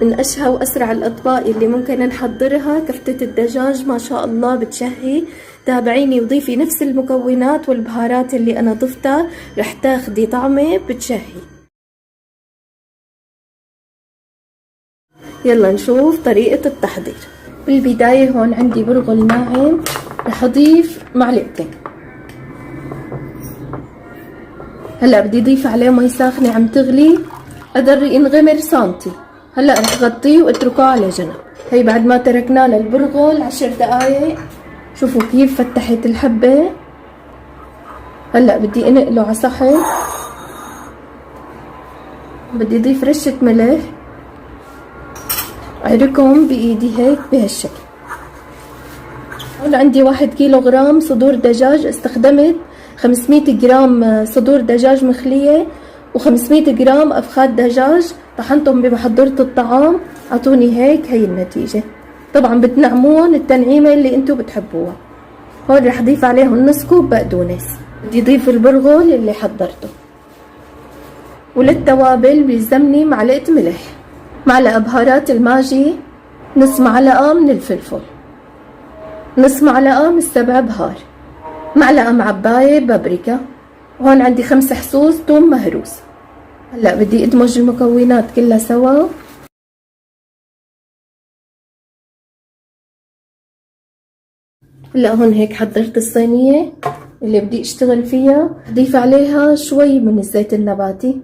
من أشهى وأسرع الأطباق اللي ممكن نحضرها كفتة الدجاج، ما شاء الله بتشهي. تابعيني وضيفي نفس المكونات والبهارات اللي أنا ضفتها، رح تاخدي طعمة بتشهي. يلا نشوف طريقة التحضير. بالبداية هون عندي برغل ناعم، رح أضيف معلقتين. هلا بدي أضيف عليه مي ساخنة عم تغلي قدر ينغمر سنتي. هلا رح غطيه واتركه على جنب. هي بعد ما تركناه للبرغل 10 دقايق، شوفوا كيف فتحت الحبة. هلا بدي انقله على صحن، بدي اضيف رشة ملح، اعركهم بايدي هيك بهالشكل. هون عندي 1 كيلوغرام صدور دجاج، استخدمت 500 جرام صدور دجاج مخلية و500 جرام افخاذ دجاج، طحنتهم بمحضرة الطعام، اعطوني هيك هي النتيجة. طبعا بتنعمون التنعيمة اللي انتو بتحبوها. هون رح اضيف عليهم نص كوب بقدونس. بدي اضيف البرغل اللي حضرته، وللتوابل بيلزمني معلقة ملح، معلقة بهارات الماجي، نص معلقة من الفلفل، نص معلقة من السبع بهار، معلقة معباية بابريكا، وهون عندي 5 حصوص ثوم مهروس. هلا بدي ادمج المكونات كلها سوا. هلا هون هيك حضرت الصينية اللي بدي اشتغل فيها، اضيف عليها شوي من الزيت النباتي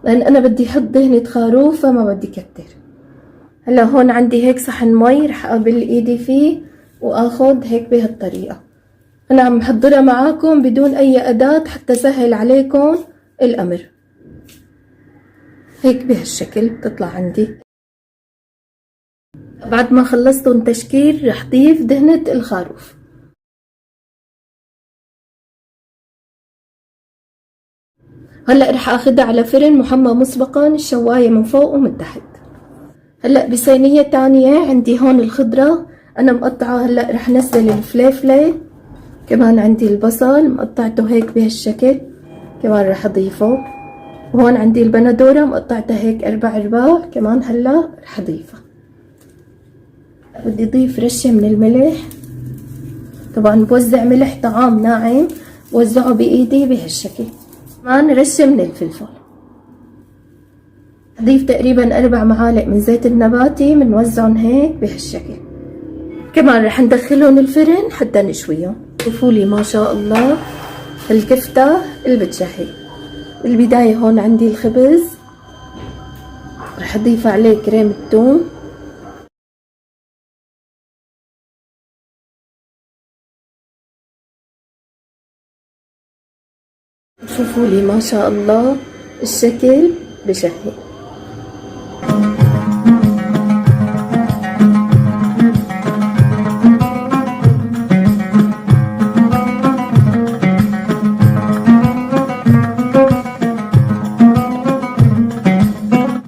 لان انا بدي احط دهنة خروف فما بدي كتر. هلا هون عندي هيك صحن مي، رح اقبل ايدي فيه واخد هيك بهالطريقة. انا عم محضرها معاكم بدون اي اداة حتى سهل عليكم الامر. هيك بهالشكل بتطلع عندي. بعد ما خلصتهم تشكيل رح ضيف دهنة الخروف. هلا رح اخدها على فرن محمى مسبقا، الشواية من فوق ومن تحت. هلا بصينية تانية عندي هون الخضرة، انا مقطعة. هلا رح نزل الفليفلة، كمان عندي البصل مقطعته هيك بهالشكل، كمان رح اضيفه. وهون عندي البندورة مقطعتها هيك 4 أرباع، كمان هلا رح اضيفها. بدي اضيف رشة من الملح، طبعا بوزع ملح طعام ناعم، بوزعه بايدي بهالشكل. كمان رشة من الفلفل. اضيف تقريبا 4 معالق من زيت النباتي، بنوزعهم هيك بهالشكل. كمان رح ندخلهم الفرن حتى نشويهم. شوفولي ما شاء الله الكفتة اللي بتشهي. بالبداية هون عندي الخبز، رح اضيف عليه كريمة ثوم، شوفوا لي ما شاء الله الشكل بشهي.